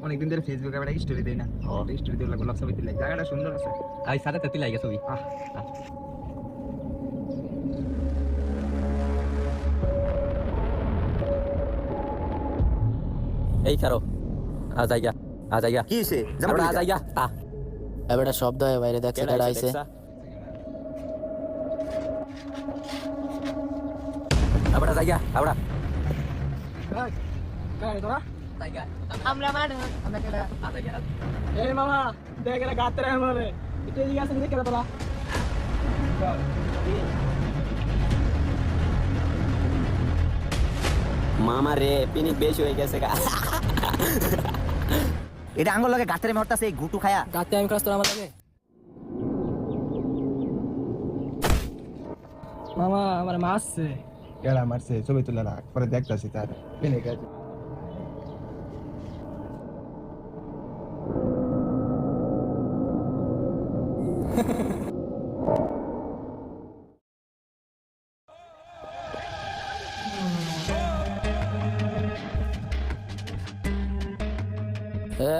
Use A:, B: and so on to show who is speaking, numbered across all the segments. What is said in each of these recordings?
A: অনেকদিন ধরে ফেসবুকে একটা স্টোরি দেই না, ও স্টোরি দিলে গোলাপ ছবি দিলে জায়গাটা সুন্দর আছে।
B: আই সাথে তেতি লাগে ছবি। এই খারো আ জায়গা
A: কি হইছে?
B: আমরা আ জায়গা
C: এবারে শব্দ হয় বাইরে, দেখছে তারা আইছে।
B: আমরা জায়গা আমরা
D: আমরা মার আমরা কেডা
E: এই মামা দেখ এটা গাতে রে মনে এটা দিকে আছে দেখে তোরা
C: মামা রে পিনিক বেশি হয়ে গেছে গা।
A: এটা আঙ্গুল লাগে গাতের মরতাছে এই গুটু খায়া।
E: গাতে আমি কাজ তোরা আমার লাগে মামা আমার মারছে।
A: কেডা মারছে? ছবি তুলে রাখ, পরে দেখতাছি তার পেনে গেছে।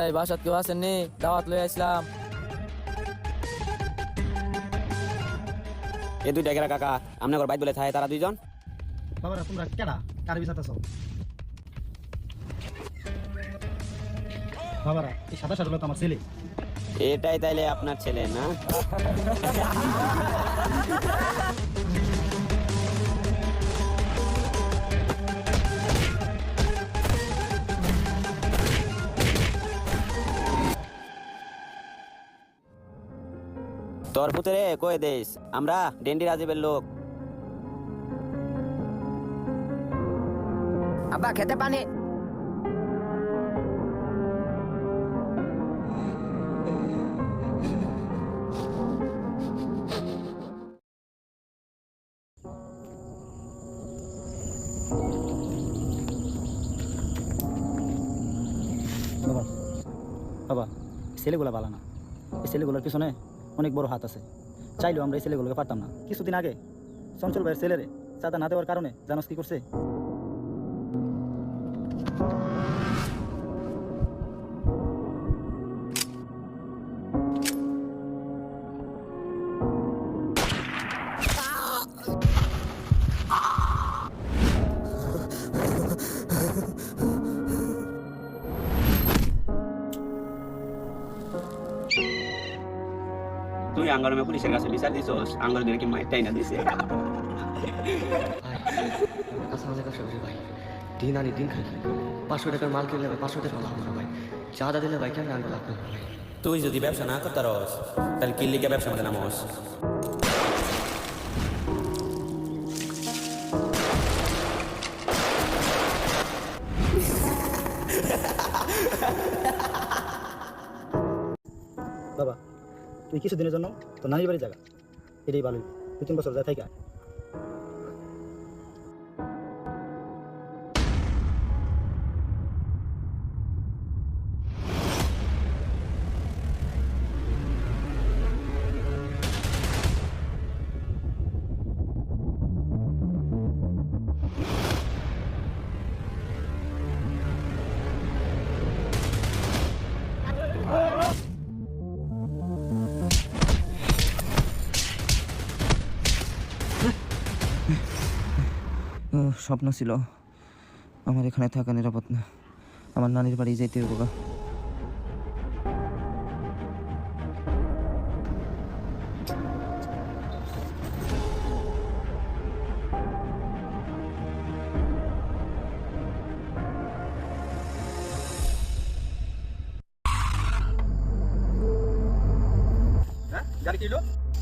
C: এই বাসাত কেউ আছেন নি? দাওয়াত লই আসলাম।
F: এই দুইটা গেরা কাকা আমনে ঘর বাইত বলে থাকে তারা দুইজন।
A: বাবারা তোমরা কেডা? কার বিছাতাছো? বাবারা এই সাদা সাদা তো আমার ছেলে।
F: এটাই তাইলে আপনার ছেলে না? তোর পুতরে কয়ে দেশ আমরা ডেন্ডি রাজীবের লোক।
D: আব্বা খেতে পানি
G: বাবা বাবা ছেলেগুলা ভালো না। এই ছেলেগুলোর পিছনে অনেক বড় হাত আছে। চাইলেও আমরা এই ছেলেগুলোকে পারতাম না। কিছুদিন আগে চঞ্চল ভাইয়ের ছেলেরে চাঁদা না দেওয়ার কারণে জানোস কি করছে?
F: তুই আঙ্গরমে পুলিশের কাছে বিচার দিছস, আঙ্গর দিনে কি মাইটাই না দিছে।
H: ভাই দিন আনি দিন খাই 500 টাকার মাল কিনলে 500 টাকা লাভ হবে ভাই। চাঁদা দিলে ভাই কেন আঙ্গুল লাগবে ভাই।
F: তুই যদি ব্যবসা না করতারস তাহলে কিল্লিকে ব্যবসা মধ্যে নামস।
G: বাবা তুই কিছুদিনের জন্য তো নানির বাড়ি জায়গা এটাই ভালোই। 2-3 বছর যায় থাইকা।
I: স্বপ্ন ছিল আমার এখানে থাকা নিরাপদ না। আমার নানির বাড়ি যেতে হবে বাবা।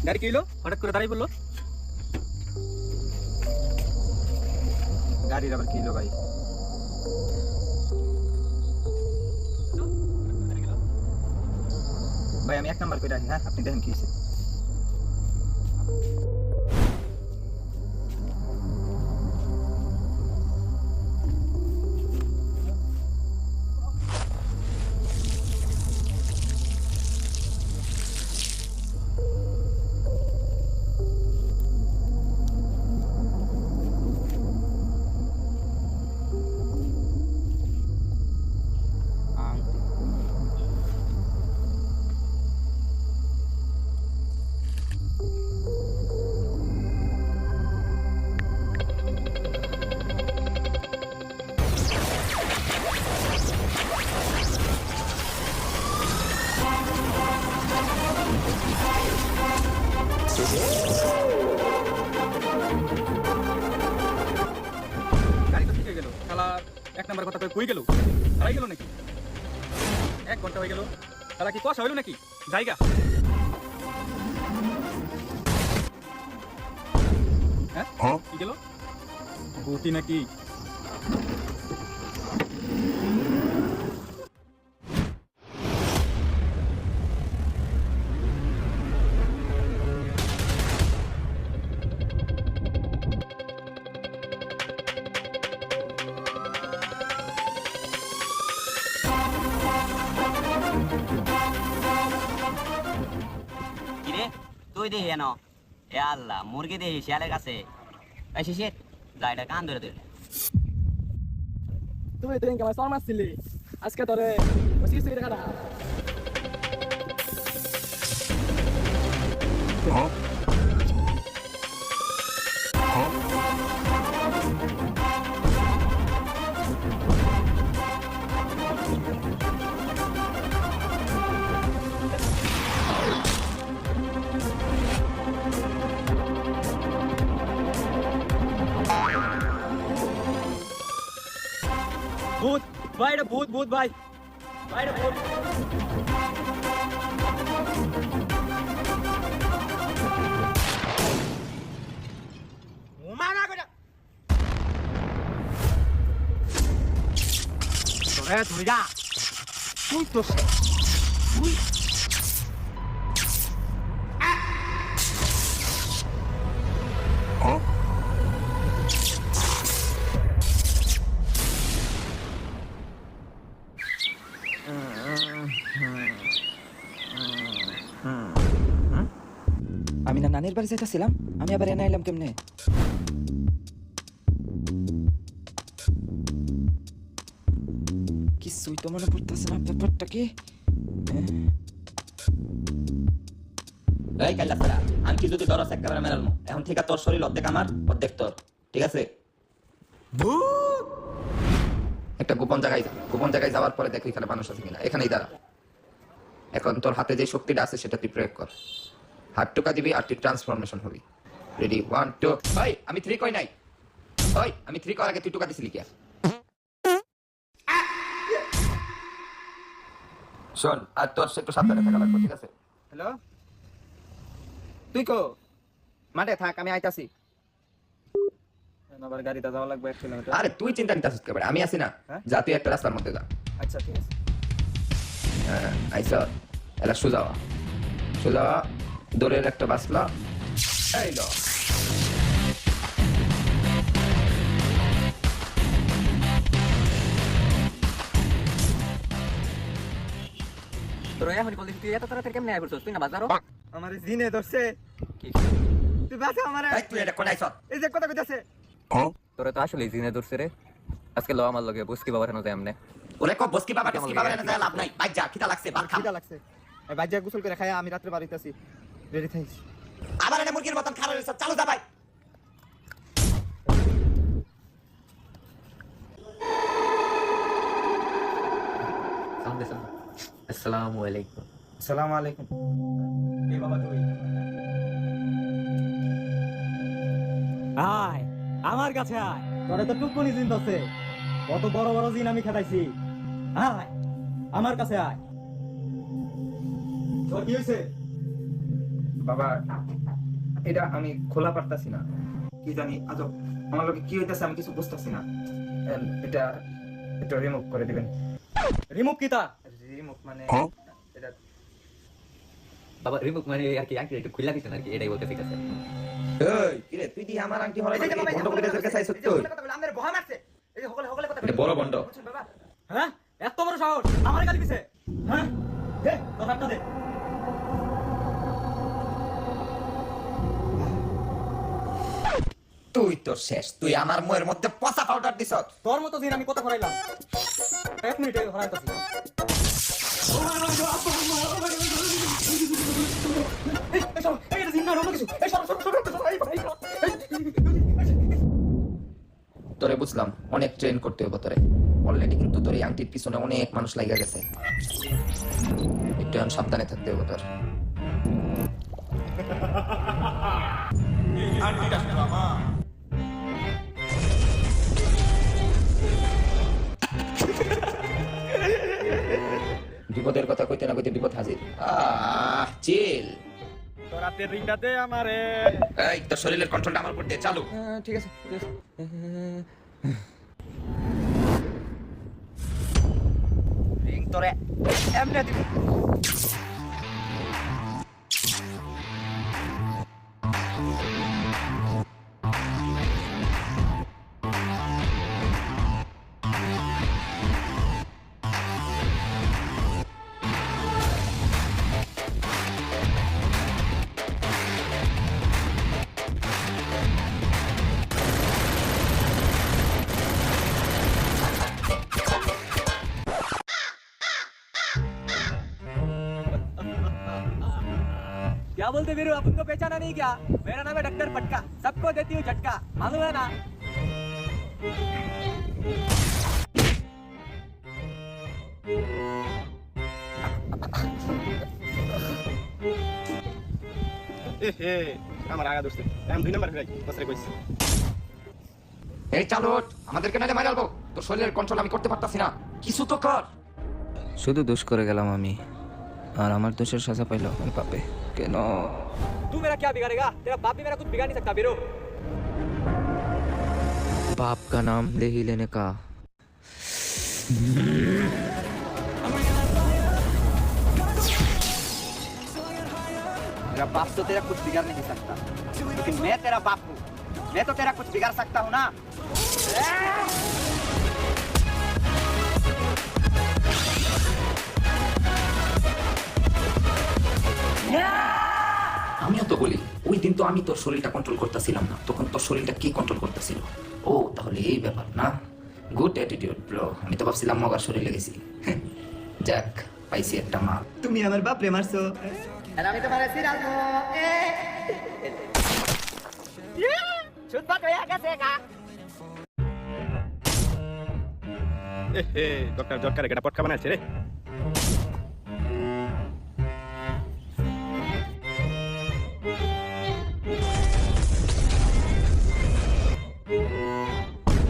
A: গাড়ি কিলো হঠাৎ করে দাঁড়িয়ে বললো। গাড়ির আবার কিলো ভাই? ভাই আমি 1 নাম্বার করে রাখি। হ্যাঁ আপনি দেখেন কি হয়েছে। গাড়ি তো ঠিক হয়ে গেল শালা, 1 নাম্বার কথা কই গেল, হারাই গেল নাকি? 1 ঘন্টা হয়ে গেল, শালা কি কষা হইল নাকি? জায়গা হ্যাঁ কি গেল, ভূতি নাকি?
F: কিরে তুই দেখি এনো, এ আল্লাহ মুরগি দেখি শিয়ালের কাছে। এই শিশির যা এটা কান ধরে ধরে।
E: তুই তো ইনকে আমার সর মারছিলি, আজকে তোরে 25 টাকা দাও।
A: ভূত ভাই, এটা ভূত ভূত ভাই, ভাই এটা ভূত। ধরে যা তুই তো তুই
I: আমি না নানির বাড়ি যাইতেছিলাম, আমি আবার এনে আইলাম কেমনে? কিছুই তো মনে পড়তেছে না, ব্যাপারটা কি?
B: এই কাল্লা ফেরা, আমি কি যদি ডরস একেবারে মেরালমু, এখন থেকে তোর শরীর অর্ধেক আমার অর্ধেক তোর, ঠিক আছে?
A: একটা গোপন জায়গায় যাওয়ার পরে দেখি এখানে মানুষ আছে কিনা। এখানেই দাঁড়া, এখন তোর হাতে যে শক্তিটা আছে সেটা তুই প্রয়োগ কর। হাত টোকা দিবি আর তুই ট্রান্সফরমেশন হবি। রেডি 1 2। ভাই আমি 3 কই নাই, ভাই আমি 3 করার আগে তুই টোকা দিছিলি কি? শোন, আর তোর একটু সাবধানে থাকা লাগবে, ঠিক আছে? হ্যালো, তুই কো মাঠে থাক, আমি আইতাছি।
G: আবার গাড়িতে যাওয়া লাগবে 1 কিলোমিটার।
A: আরে তুই চিন্তা নিতাছিস কে ভাই, আমি আছি না। যা তুই একটা রাস্তার মধ্যে যা।
G: আচ্ছা ঠিক আছে।
A: আইসা এলা সোজা দৌড়ের একটা বাসলা এই লো।
B: তোর এখনই বলছিস তুই এত তাড়াতাড়ি কেমনে আয় করছিস? তুই না বাজারও
G: আমার জিনে ধরছে।
B: কি
G: তুই বাঁচা আমারে।
A: এই তুই এটা কোন আইছ?
G: এই যে কথা কইতাছে।
B: তোরে তো আসলে জিনে ধরছে রে। আজকে লো আমার লগে বুঝকি বাবার হেন যায় আমনে।
A: ওরে কো বসকি বাবা এনে যায় লাভ নাই। বাইক যা, খিদা লাগছে, বাল খা।
G: খিদা লাগছে। এই বাইজা গোসল করে খায়া আমি রাত্রে বাড়িতে আছি। রেডি থাইস।
A: আবার এনে মুরগির মতন খারাপ হইছ, চালু যা ভাই।
B: আসসালামু আলাইকুম।
G: আসসালামু আলাইকুম।
A: এই বাবা তুই
G: আয় আমার কাছে আয়। তোরে তো টুকুনি জিন দছে। কত বড় বড় জিন আমি খেতাইছি। আয় আমার কাছে আয়। তোর কি হইছে?
A: বাবা এটা আমি খোলা পারতাছি না, কি জানি আজব আমার লগে কি হইতাছে, আমি কিছু বুঝতাছি না। এটা এটা রিমুভ করে দিবেন।
G: রিমুভ কিতা?
A: রিমুভ মানে এটা
B: বাবা রিমুভ মানে আর কি আংটি একটু খুলে দিছেন আর কি, এটাই বলতে ঠিক আছে।
A: এই কি রে, তুই দি আমার আংটি হলাই বন্ধ করে দিতে চাইছ তুই?
G: আমাদের বহা মারছে। এই যে হগলে কথা
A: এটা বড় বন্ধ।
G: বাবা। হ্যাঁ? এত বড় সাহস আমার গালি দিছে। হ্যাঁ? দে তোর হাতটা দে।
A: তুই তো শেষ, তুই আমার মুখের মধ্যে পচা পাউডার দিছ।
G: তোর মতো দিন আমি কথা করাইলাম। 1 মিনিটে হরাইতাছি।
A: তোরে বুঝলাম, অনেক ট্রেন করতে হবে তোরে। অলরেডি কিন্তু তোর এই আংটির পিছনে অনেক মানুষ লাগা গেছে, একটু সাবধানে থাকতে হবে তোর। বিপদের কথা কইতে না কইতে বিপদ হাজির। চিল।
E: তোর রাতের রিংটা দে আমারে।
A: এই তোর শরীরের কন্ট্রোলটা আমার উপর দে, চালু।
I: ঠিক আছে ঠিক আছে।
F: রিং তোরে এমনে দিবি।
E: क्या बोलते वीरू, अपन को पहचाना नहीं क्या? मेरा नाम है डॉक्टर पटका, सबको देती हूँ झटका, मालूम है ना? আমার আগা দোস্ত আমি 2 নাম্বার ফিরাই বসরে কইছি।
A: এই চালু ওঠ, আমাদেরকে নাইলে মাইরা আলবো। তোর শরীরের কন্ট্রোল আমি করতে পারতাছি না, কিছু তো কর।
I: শুধু দোষ করে গেলাম আমি, আর আমার দোষের সাজা পাইল আমার পাপে। কেন?
E: तू मेरा क्या बिगाड़ेगा? तेरा बाप भी मेरा कुछ बिगाड़ नहीं सकता वीरू।
I: बाप का नाम ले ही लेने का।
F: मेरा बाप तो तेरा कुछ बिगाड़ नहीं सकता, लेकिन मैं तेरा बाप हूँ, मैं तो तेरा कुछ बिगाड़ सकता हूँ ना।
A: আমিও তো বলি, ওই দিন তো আমি তোর শরীরটা কন্ট্রোল করতেছিলাম না, তখন তোর শরীরটা কি কন্ট্রোল করতেছিল? ও তাহলে এই ব্যাপার না। Good attitude bro. আমি তো ভাবছিলাম মগার শরীরে গেছি। যাক, পাইছি একটা মা।
F: তুমি আমার বাপ রে মারছো।
D: আমি তোমার সিরাজো এ সুদবাত হয়ে গেছে গা।
E: ডক্টর জটকার এটা পটকা বানাইছে রে।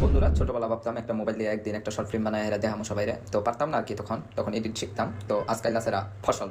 A: বন্ধুরা, ছোটবেলা ভাবতাম একটা মোবাইল দিয়ে একদিন একটা শর্ট ফিল্ম বানায় এরা দেখামো সবাই, তো পারতাম না আর কি, তখন এডিট শিখতাম। তো আজকাল আছে ফসল